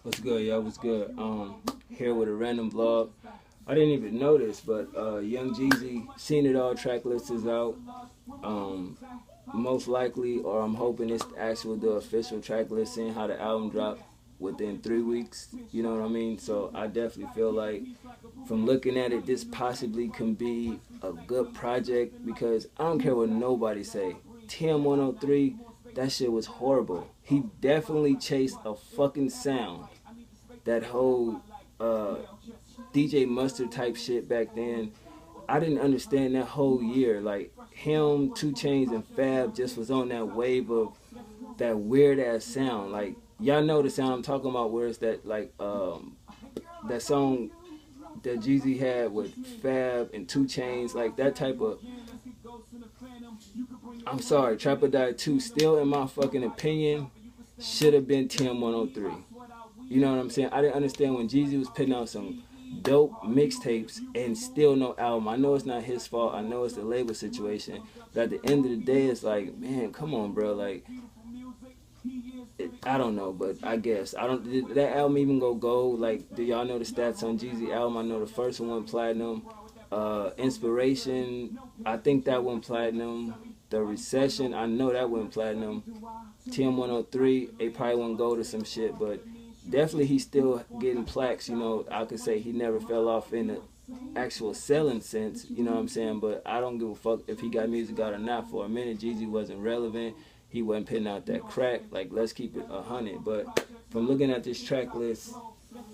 What's good, y'all? What's good? Here with a random vlog. I didn't even notice, but Young Jeezy, Seen It All Tracklist is out. Um, Most likely, or I'm hoping it's the official track list, seeing how the album dropped within 3 weeks. You know what I mean? So I definitely feel like, from looking at it, this possibly can be a good project because I don't care what nobody say. TM103, that shit was horrible. He definitely chased a fucking sound. That whole DJ Mustard type shit back then, I didn't understand that whole year. Like him, 2 Chainz, and Fab just was on that wave of that weird ass sound. Like y'all know the sound I'm talking about, where it's that like that song that Jeezy had with Fab and 2 Chainz, like that type of. I'm sorry, Trapper Die 2, still in my fucking opinion, should have been TM103. You know what I'm saying? I didn't understand when Jeezy was putting out some dope mixtapes and still no album. I know it's not his fault. I know it's the label situation. But at the end of the day, it's like, man, come on, bro. Like, I don't know, but I guess did that album even go gold? Like, do y'all know the stats on Jeezy album? I know the first one went platinum. Inspiration, I think that went platinum. The Recession, I know that went platinum. TM103, they probably went gold or some shit, but definitely he's still getting plaques. You know, I could say he never fell off in the actual selling sense, you know what I'm saying? But I don't give a fuck if he got music out or not. For a minute, Jeezy wasn't relevant. He wasn't putting out that crack. Like, let's keep it 100. But from looking at this track list,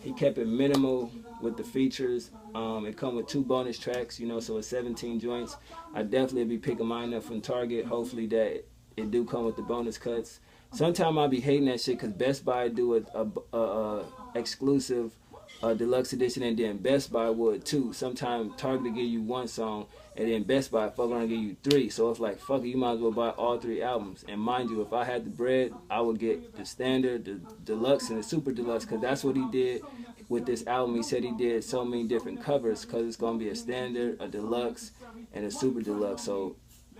he kept it minimal with the features. It come with 2 bonus tracks, you know, so it's 17 joints. I definitely be picking mine up from Target. Hopefully that it do come with the bonus cuts. Sometimes I'll be hating that shit because Best Buy do a exclusive deluxe edition, and then Best Buy would too. Sometimes Target will give you 1 song, and then Best Buy fuck around and give you 3. So it's like, fuck it, you might as well buy all 3 albums. And mind you, if I had the bread, I would get the standard, the deluxe, and the super deluxe, because that's what he did with this album. He said he did so many different covers because it's going to be a standard, a deluxe, and a super deluxe. So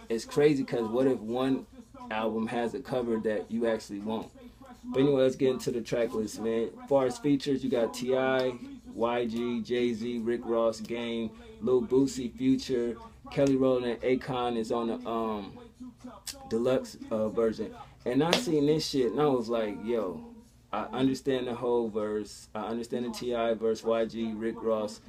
it's crazy because what if one album has a cover that you actually want? But anyway, let's get into the track list, man. As far as features, you got T.I., YG, Jay-Z, Rick Ross, Game, Lil Boosie, Future, Kelly Rowland, and Akon is on the deluxe version. And I seen this shit and I was like, yo, I understand the whole verse. I understand the T.I. verse, YG, Rick Ross.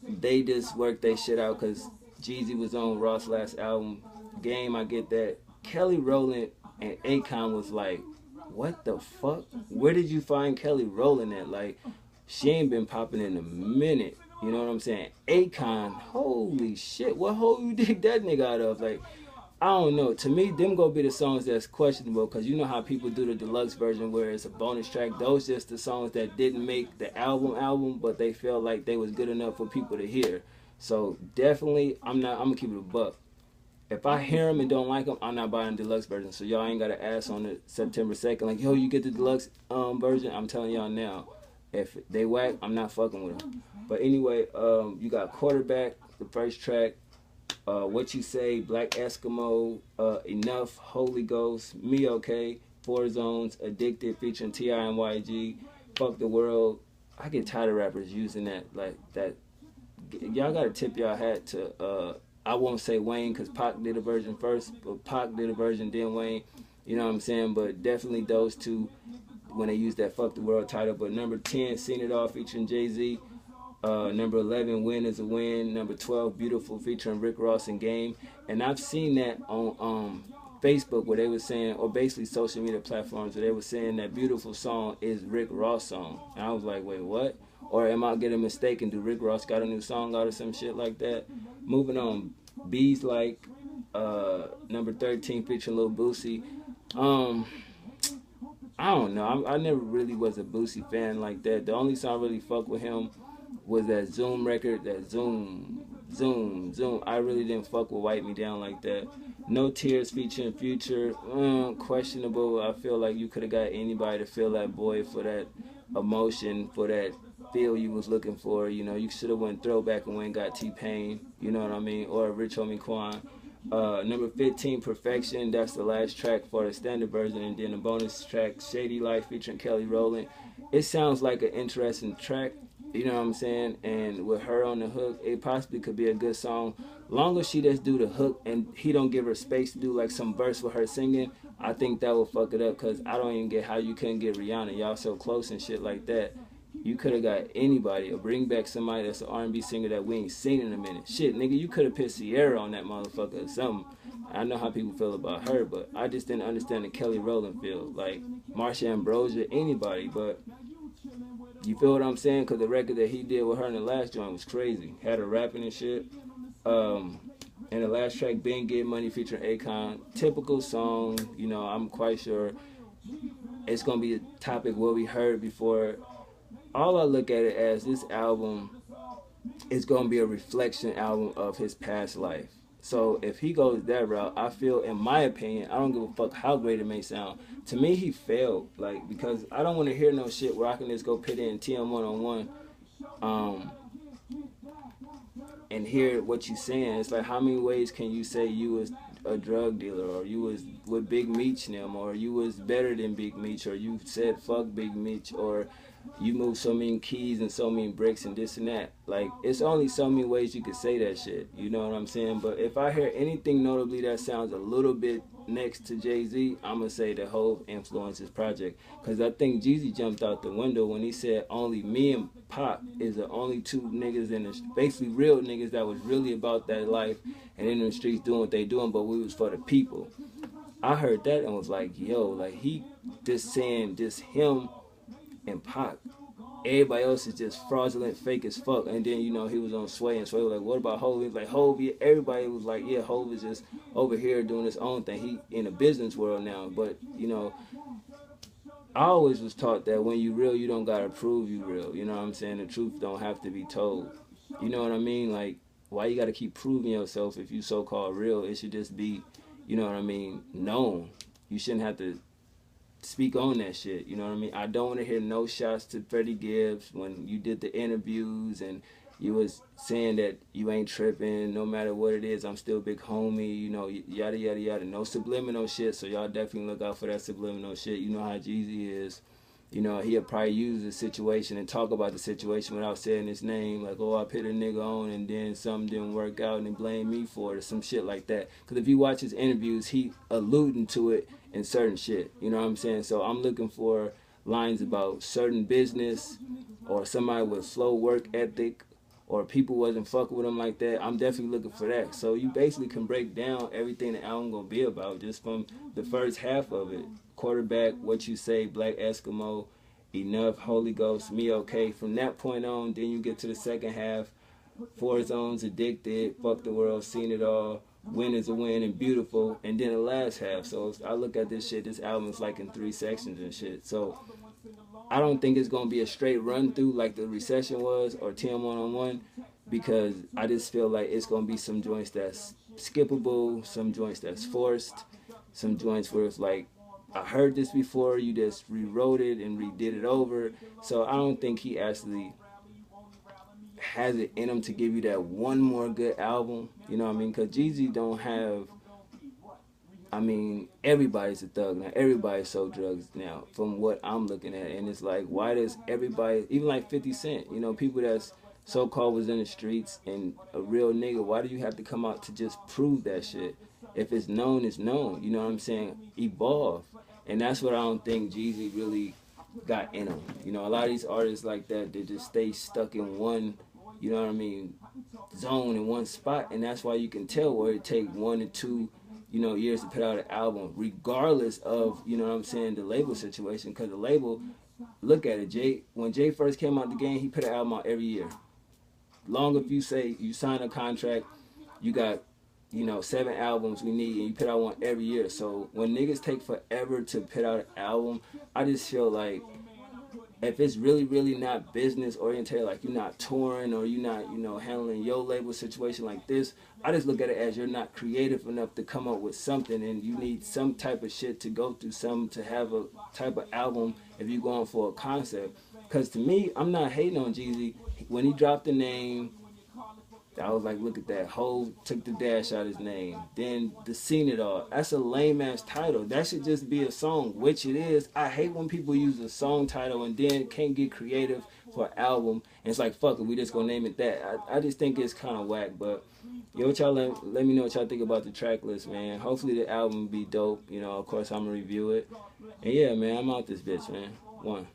They just worked their shit out because Jeezy was on Ross' last album. Game, I get that. Kelly Rowland and Akon was like, what the fuck? Where did you find Kelly Rowland at? Like, she ain't been popping in a minute. You know what I'm saying? Akon, holy shit, what hole you dig that nigga out of? Like, I don't know. To me, them gonna be the songs that's questionable, because you know how people do the deluxe version where it's a bonus track. Those just the songs that didn't make the album, but they felt like they was good enough for people to hear. So definitely, I'm gonna keep it a buck. If I hear them and don't like them, I'm not buying the deluxe version. So y'all ain't got to ask on the September 2nd, like, yo, you get the deluxe version. I'm telling y'all now, if they whack, I'm not fucking with them. But anyway, you got Quarterback, the first track, What You Say, Black Eskimo, Enough, Holy Ghost, Me Okay, 4 Zones, Addicted, featuring T.I. and YG, Fuck the World. I get tired of rappers using that, like that. Y'all got to tip y'all hat to... I won't say Wayne because Pac did a version first, but Pac did a version, then Wayne. You know what I'm saying? But definitely those two when they use that Fuck the World title. But number 10, Seen It All featuring Jay-Z. Number 11, Win Is a Win. Number 12, Beautiful featuring Rick Ross and Game. And I've seen that on Facebook where they were saying, or basically social media platforms, where they were saying that Beautiful song is Rick Ross song. And I was like, wait, what? Or am I getting mistaken? Do Rick Ross got a new song out or some shit like that? Moving on, Bees Like, number 13, featuring Lil Boosie. I don't know. I never really was a Boosie fan like that. The only song I really fuck with him was that Zoom record, that Zoom. I really didn't fuck with Wipe Me Down like that. No Tears featuring Future. Questionable. I feel like you could have got anybody to feel that boy for that emotion, for that feel you was looking for. You know, you should have went throwback and went and got T-Pain, you know what I mean, or Rich Homie Quan. Number 15, Perfection, that's the last track for the standard version, and then the bonus track, Shady Life featuring Kelly Rowland. it sounds like an interesting track. You know what I'm saying? And with her on the hook, it possibly could be a good song. Long as she just do the hook and he don't give her space to do like some verse with her singing, I think that will fuck it up. Cause I don't even get how you couldn't get Rihanna. Y'all so close and shit like that. You could have got anybody or bring back somebody that's an R&B singer that we ain't seen in a minute. Shit, nigga, you could have put Sierra on that motherfucker or something. I know how people feel about her, but I just didn't understand the Kelly Rowland feel. Like Marsha Ambrosia, anybody, but you feel what I'm saying? Because the record that he did with her in the last joint was crazy. Had her rapping and shit. And the last track, Ben Get Money featuring Akon. Typical song, you know, I'm quite sure it's going to be a topic what we heard before. All I look at it as this album is going to be a reflection album of his past life. So if he goes that route, I feel, in my opinion, I don't give a fuck how great it may sound. To me, he failed, like, because I don't want to hear no shit where I can just go put in TM 101, and hear what you saying. It's like, how many ways can you say you was a drug dealer, or you was with Big Meech and them, or you was better than Big Meech, or you said fuck Big Meech, or you moved so many keys and so many bricks and this and that. Like, it's only so many ways you could say that shit. You know what I'm saying? But if I hear anything notably that sounds a little bit next to Jay-Z, I'm going to say that Hov influenced his project. Because I think Jeezy jumped out the window when he said only me and Pop is the only two niggas in the, basically real niggas that was really about that life and in the streets doing what they doing, but we was for the people. I heard that and was like, yo, like he just saying just him and Pac. Everybody else is just fraudulent, fake as fuck. And then, you know, he was on Sway, and Sway was like, what about Hov? He was like, Hov, yeah. Everybody was like, yeah, Hov is just over here doing his own thing. He in the business world now. But, you know, I always was taught that when you real, you don't gotta prove you real. You know what I'm saying? The truth don't have to be told. You know what I mean? Like, why you gotta keep proving yourself if you so-called real? It should just be, you know what I mean, known. You shouldn't have to speak on that shit, you know what I mean? I don't want to hear no shots to Freddie Gibbs when you did the interviews and you was saying that you ain't tripping, no matter what it is, I'm still big homie, you know, yada, yada, yada. No subliminal shit, so y'all definitely look out for that subliminal shit. You know how Jeezy is. You know, he'll probably use the situation and talk about the situation without saying his name. Like, oh, I put a nigga on and then something didn't work out and they blame me for it or some shit like that. Because if you watch his interviews, he alluding to it in certain shit. You know what I'm saying? So I'm looking for lines about certain business or somebody with slow work ethic or people wasn't fucking with him like that. I'm definitely looking for that. So you basically can break down everything the album gonna be about just from the first half of it. Quarterback, What You Say, Black Eskimo, Enough, Holy Ghost, Me Okay. From that point on, then you get to the second half. 4 Zones, Addicted, Fuck the World, Seen It All, Win is a Win, and Beautiful. And then the last half. So I look at this shit, this album is like in 3 sections and shit. So I don't think it's going to be a straight run through like the Recession was or TM 101, because I just feel like it's going to be some joints that's skippable, some joints that's forced, some joints where it's like, I heard this before, you just rewrote it and redid it over. So I don't think he actually has it in him to give you that one more good album. You know what I mean? Because Jeezy don't have, I mean, everybody's a thug now. Everybody's sold drugs now from what I'm looking at. And it's like, why does everybody, even like 50 Cent, you know, people that's so-called was in the streets and a real nigga, why do you have to come out to just prove that shit? If it's known, it's known. You know what I'm saying? Evolve. And that's what I don't think Jeezy really got in him. You know, a lot of these artists like that, they just stay stuck in one, you know what I mean, zone in one spot. And that's why you can tell where it take 1 to 2, you know, years to put out an album, regardless of, you know what I'm saying, the label situation. Because the label, look at it, when Jay first came out the game, he put an album out every year. Long if you say you sign a contract, you got, you know, 7 albums we need, and you put out one every year. So when niggas take forever to put out an album, I just feel like if it's really, really not business oriented, like you're not touring or you're not, you know, handling your label situation like this, I just look at it as you're not creative enough to come up with something, and you need some type of shit to go through, some to have a type of album if you're going for a concept. Because to me, I'm not hating on Jeezy. When he dropped the name, I was like, look at that. Hov took the dash out his name. Then the Seen It All. That's a lame ass title. That should just be a song, which it is. I hate when people use a song title and then can't get creative for an album. And it's like, fuck it, we just gonna name it that. I just think it's kind of whack. But yo, what y'all let me know what y'all think about the track list, man. Hopefully the album be dope. You know, of course I'm gonna review it. And yeah, man, I'm out this bitch, man. One.